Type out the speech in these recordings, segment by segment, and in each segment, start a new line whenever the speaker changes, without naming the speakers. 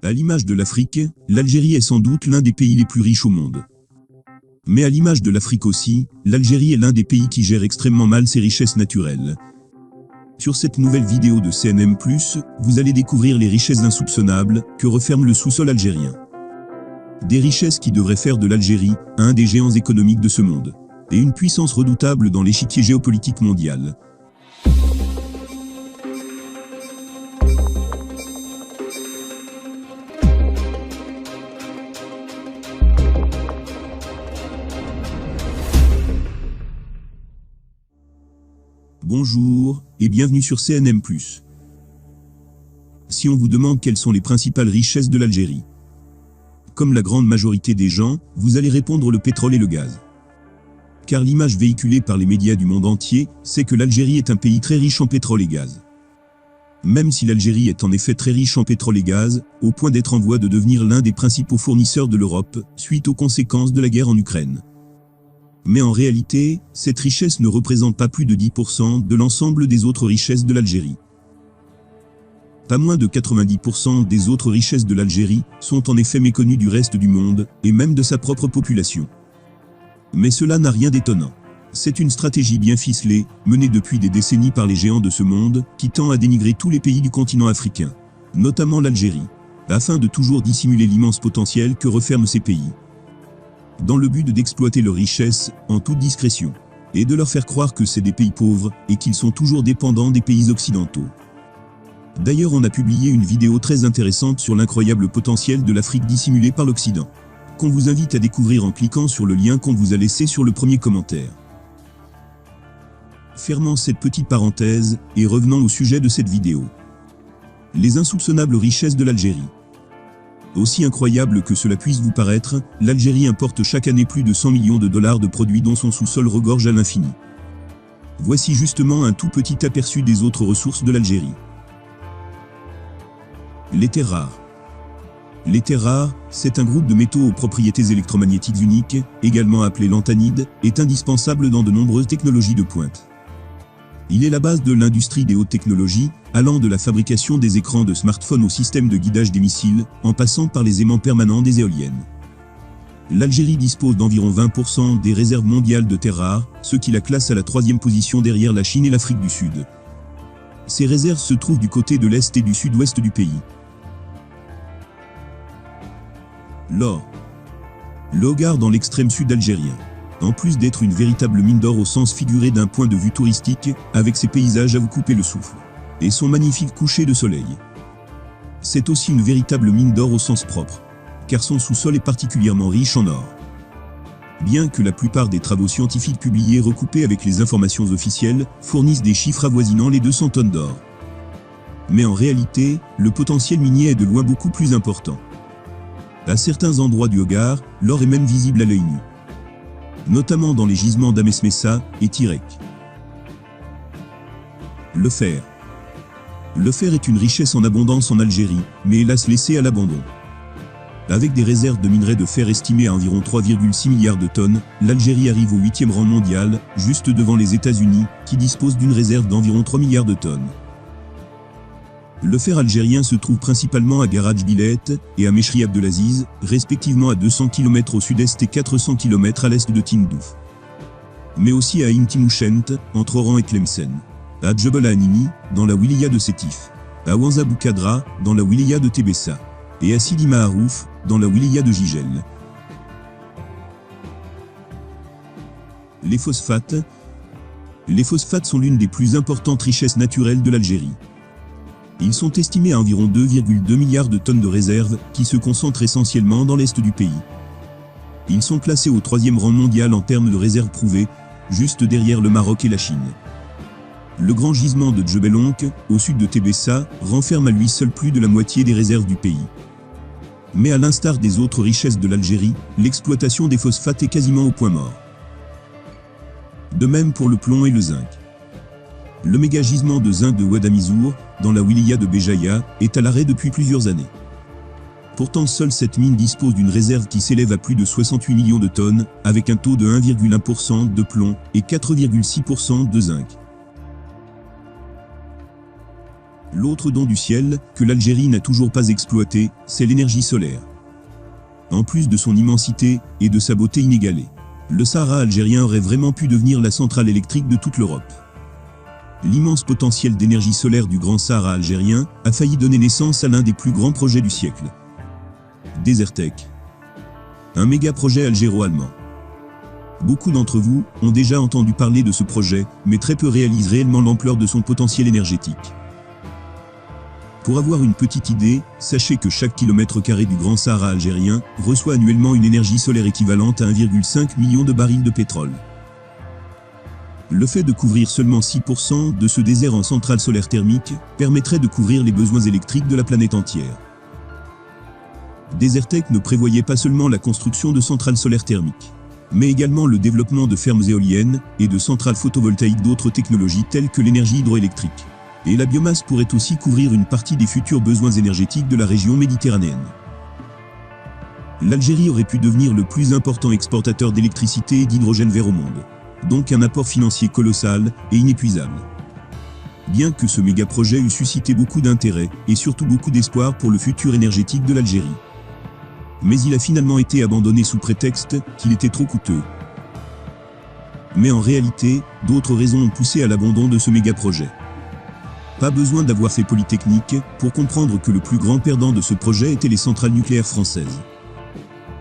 À l'image de l'Afrique, l'Algérie est sans doute l'un des pays les plus riches au monde. Mais à l'image de l'Afrique aussi, l'Algérie est l'un des pays qui gère extrêmement mal ses richesses naturelles. Sur cette nouvelle vidéo de CNM+, vous allez découvrir les richesses insoupçonnables que referme le sous-sol algérien. Des richesses qui devraient faire de l'Algérie un des géants économiques de ce monde, et une puissance redoutable dans l'échiquier géopolitique mondial. Bonjour, et bienvenue sur CNM+. Si on vous demande quelles sont les principales richesses de l'Algérie, comme la grande majorité des gens, vous allez répondre le pétrole et le gaz. Car l'image véhiculée par les médias du monde entier, c'est que l'Algérie est un pays très riche en pétrole et gaz. Même si l'Algérie est en effet très riche en pétrole et gaz, au point d'être en voie de devenir l'un des principaux fournisseurs de l'Europe, suite aux conséquences de la guerre en Ukraine. Mais en réalité, cette richesse ne représente pas plus de 10% de l'ensemble des autres richesses de l'Algérie. Pas moins de 90% des autres richesses de l'Algérie sont en effet méconnues du reste du monde, et même de sa propre population. Mais cela n'a rien d'étonnant. C'est une stratégie bien ficelée, menée depuis des décennies par les géants de ce monde, qui tend à dénigrer tous les pays du continent africain, notamment l'Algérie, afin de toujours dissimuler l'immense potentiel que referment ces pays, dans le but d'exploiter leurs richesses en toute discrétion, et de leur faire croire que c'est des pays pauvres et qu'ils sont toujours dépendants des pays occidentaux. D'ailleurs, on a publié une vidéo très intéressante sur l'incroyable potentiel de l'Afrique dissimulé par l'Occident, qu'on vous invite à découvrir en cliquant sur le lien qu'on vous a laissé sur le premier commentaire. Fermant cette petite parenthèse et revenant au sujet de cette vidéo. Les insoupçonnables richesses de l'Algérie. Aussi incroyable que cela puisse vous paraître, l'Algérie importe chaque année plus de 100 millions de dollars de produits dont son sous-sol regorge à l'infini. Voici justement un tout petit aperçu des autres ressources de l'Algérie. Les terres rares. Les terres rares, c'est un groupe de métaux aux propriétés électromagnétiques uniques, également appelé lanthanide, est indispensable dans de nombreuses technologies de pointe. Il est la base de l'industrie des hautes technologies, allant de la fabrication des écrans de smartphones au système de guidage des missiles, en passant par les aimants permanents des éoliennes. L'Algérie dispose d'environ 20% des réserves mondiales de terres rares, ce qui la classe à la 3e position derrière la Chine et l'Afrique du Sud. Ces réserves se trouvent du côté de l'est et du sud-ouest du pays. L'or. Le Hogar dans l'extrême sud algérien. En plus d'être une véritable mine d'or au sens figuré d'un point de vue touristique, avec ses paysages à vous couper le souffle, et son magnifique coucher de soleil. C'est aussi une véritable mine d'or au sens propre, car son sous-sol est particulièrement riche en or. Bien que la plupart des travaux scientifiques publiés recoupés avec les informations officielles fournissent des chiffres avoisinant les 200 tonnes d'or. Mais en réalité, le potentiel minier est de loin beaucoup plus important. À certains endroits du Hogar, l'or est même visible à l'œil nu, notamment dans les gisements d'Amesmessa et Tirek. Le fer. Le fer est une richesse en abondance en Algérie, mais hélas laissée à l'abandon. Avec des réserves de minerais de fer estimées à environ 3,6 milliards de tonnes, l'Algérie arrive au 8e rang mondial, juste devant les États-Unis, qui disposent d'une réserve d'environ 3 milliards de tonnes. Le fer algérien se trouve principalement à Garage Billet et à Mechri Abdelaziz, respectivement à 200 km au sud-est et 400 km à l'est de Tindouf. Mais aussi à Intimouchent, entre Oran et Tlemcen, à Djebel Hanimi, dans la wilaya de Sétif, à Ouanza Boukadra, dans la wilaya de Tébessa, et à Sidi Maharouf, dans la wilaya de Jijel. Les phosphates. Les phosphates sont l'une des plus importantes richesses naturelles de l'Algérie. Ils sont estimés à environ 2,2 milliards de tonnes de réserves, qui se concentrent essentiellement dans l'est du pays. Ils sont classés au 3e rang mondial en termes de réserves prouvées, juste derrière le Maroc et la Chine. Le grand gisement de Djebel Onk, au sud de Tébessa, renferme à lui seul plus de la moitié des réserves du pays. Mais à l'instar des autres richesses de l'Algérie, l'exploitation des phosphates est quasiment au point mort. De même pour le plomb et le zinc. Le méga-gisement de zinc de Ouadamizour, dans la wilaya de Béjaïa, est à l'arrêt depuis plusieurs années. Pourtant, seule cette mine dispose d'une réserve qui s'élève à plus de 68 millions de tonnes, avec un taux de 1,1% de plomb et 4,6% de zinc. L'autre don du ciel, que l'Algérie n'a toujours pas exploité, c'est l'énergie solaire. En plus de son immensité et de sa beauté inégalée, le Sahara algérien aurait vraiment pu devenir la centrale électrique de toute l'Europe. L'immense potentiel d'énergie solaire du Grand Sahara algérien a failli donner naissance à l'un des plus grands projets du siècle. Desertec. Un méga projet algéro-allemand. Beaucoup d'entre vous ont déjà entendu parler de ce projet, mais très peu réalisent réellement l'ampleur de son potentiel énergétique. Pour avoir une petite idée, sachez que chaque kilomètre carré du Grand Sahara algérien reçoit annuellement une énergie solaire équivalente à 1,5 million de barils de pétrole. Le fait de couvrir seulement 6% de ce désert en centrale solaire thermique permettrait de couvrir les besoins électriques de la planète entière. Desertec ne prévoyait pas seulement la construction de centrales solaires thermiques, mais également le développement de fermes éoliennes et de centrales photovoltaïques d'autres technologies telles que l'énergie hydroélectrique. Et la biomasse pourrait aussi couvrir une partie des futurs besoins énergétiques de la région méditerranéenne. L'Algérie aurait pu devenir le plus important exportateur d'électricité et d'hydrogène vert au monde. Donc un apport financier colossal et inépuisable. Bien que ce méga-projet eût suscité beaucoup d'intérêt et surtout beaucoup d'espoir pour le futur énergétique de l'Algérie. Mais il a finalement été abandonné sous prétexte qu'il était trop coûteux. Mais en réalité, d'autres raisons ont poussé à l'abandon de ce méga-projet. Pas besoin d'avoir fait Polytechnique pour comprendre que le plus grand perdant de ce projet était les centrales nucléaires françaises.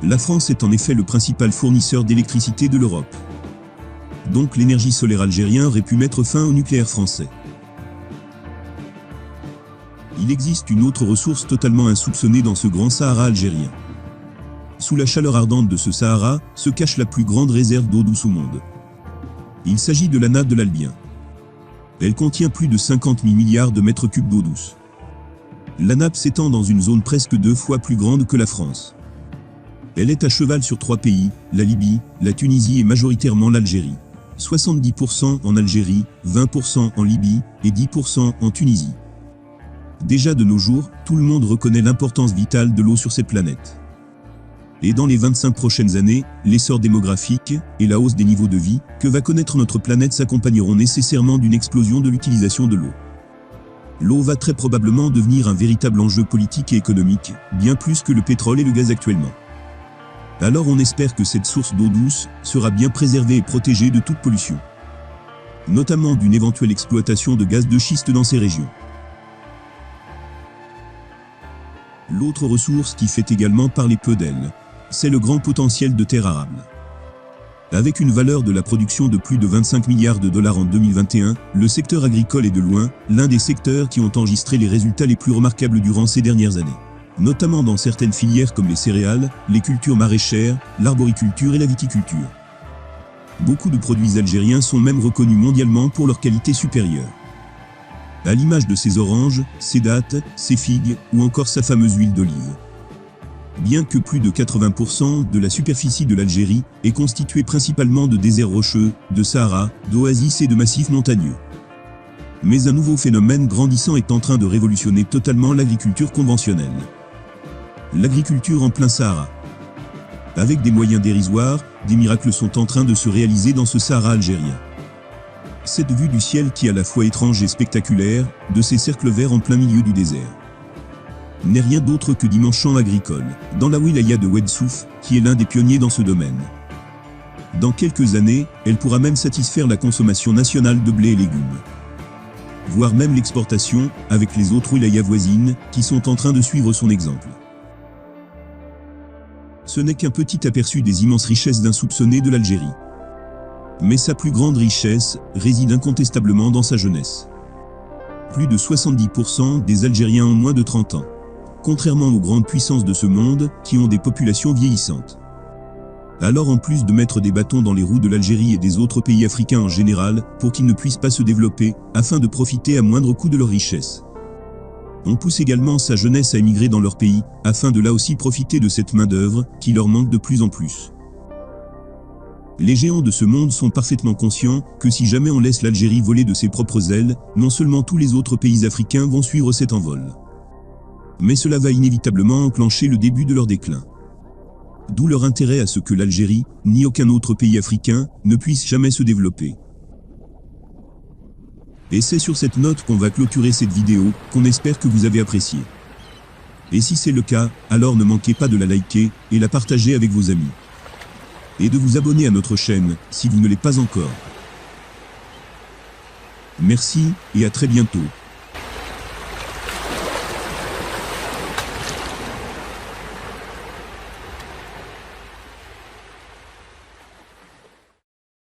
La France est en effet le principal fournisseur d'électricité de l'Europe. Donc l'énergie solaire algérienne aurait pu mettre fin au nucléaire français. Il existe une autre ressource totalement insoupçonnée dans ce grand Sahara algérien. Sous la chaleur ardente de ce Sahara se cache la plus grande réserve d'eau douce au monde. Il s'agit de la nappe de l'Albien. Elle contient plus de 50 000 milliards de mètres cubes d'eau douce. La nappe s'étend dans une zone presque 2 fois plus grande que la France. Elle est à cheval sur 3 pays, la Libye, la Tunisie et majoritairement l'Algérie. 70% en Algérie, 20% en Libye et 10% en Tunisie. Déjà de nos jours, tout le monde reconnaît l'importance vitale de l'eau sur cette planète. Et dans les 25 prochaines années, l'essor démographique et la hausse des niveaux de vie que va connaître notre planète s'accompagneront nécessairement d'une explosion de l'utilisation de l'eau. L'eau va très probablement devenir un véritable enjeu politique et économique, bien plus que le pétrole et le gaz actuellement. Alors on espère que cette source d'eau douce sera bien préservée et protégée de toute pollution, notamment d'une éventuelle exploitation de gaz de schiste dans ces régions. L'autre ressource qui fait également parler peu d'elle, c'est le grand potentiel de terres arables. Avec une valeur de la production de plus de 25 milliards de dollars en 2021, le secteur agricole est de loin l'un des secteurs qui ont enregistré les résultats les plus remarquables durant ces dernières années, notamment dans certaines filières comme les céréales, les cultures maraîchères, l'arboriculture et la viticulture. Beaucoup de produits algériens sont même reconnus mondialement pour leur qualité supérieure. À l'image de ses oranges, ses dattes, ses figues ou encore sa fameuse huile d'olive. Bien que plus de 80% de la superficie de l'Algérie est constituée principalement de déserts rocheux, de Sahara, d'oasis et de massifs montagneux. Mais un nouveau phénomène grandissant est en train de révolutionner totalement l'agriculture conventionnelle. L'agriculture en plein Sahara. Avec des moyens dérisoires, des miracles sont en train de se réaliser dans ce Sahara algérien. Cette vue du ciel qui est à la fois étrange et spectaculaire, de ces cercles verts en plein milieu du désert, n'est rien d'autre que d'immenses champs agricoles, dans la wilaya de Oued Souf, qui est l'un des pionniers dans ce domaine. Dans quelques années, elle pourra même satisfaire la consommation nationale de blé et légumes. Voire même l'exportation, avec les autres wilayas voisines, qui sont en train de suivre son exemple. Ce n'est qu'un petit aperçu des immenses richesses insoupçonnées de l'Algérie. Mais sa plus grande richesse réside incontestablement dans sa jeunesse. Plus de 70% des Algériens ont moins de 30 ans. Contrairement aux grandes puissances de ce monde, qui ont des populations vieillissantes. Alors en plus de mettre des bâtons dans les roues de l'Algérie et des autres pays africains en général, pour qu'ils ne puissent pas se développer, afin de profiter à moindre coût de leurs richesses. On pousse également sa jeunesse à émigrer dans leur pays, afin de là aussi profiter de cette main-d'œuvre, qui leur manque de plus en plus. Les géants de ce monde sont parfaitement conscients que si jamais on laisse l'Algérie voler de ses propres ailes, non seulement tous les autres pays africains vont suivre cet envol. Mais cela va inévitablement enclencher le début de leur déclin. D'où leur intérêt à ce que l'Algérie, ni aucun autre pays africain, ne puisse jamais se développer. Et c'est sur cette note qu'on va clôturer cette vidéo, qu'on espère que vous avez apprécié. Et si c'est le cas, alors ne manquez pas de la liker, et la partager avec vos amis. Et de vous abonner à notre chaîne, si vous ne l'êtes pas encore. Merci, et à très bientôt.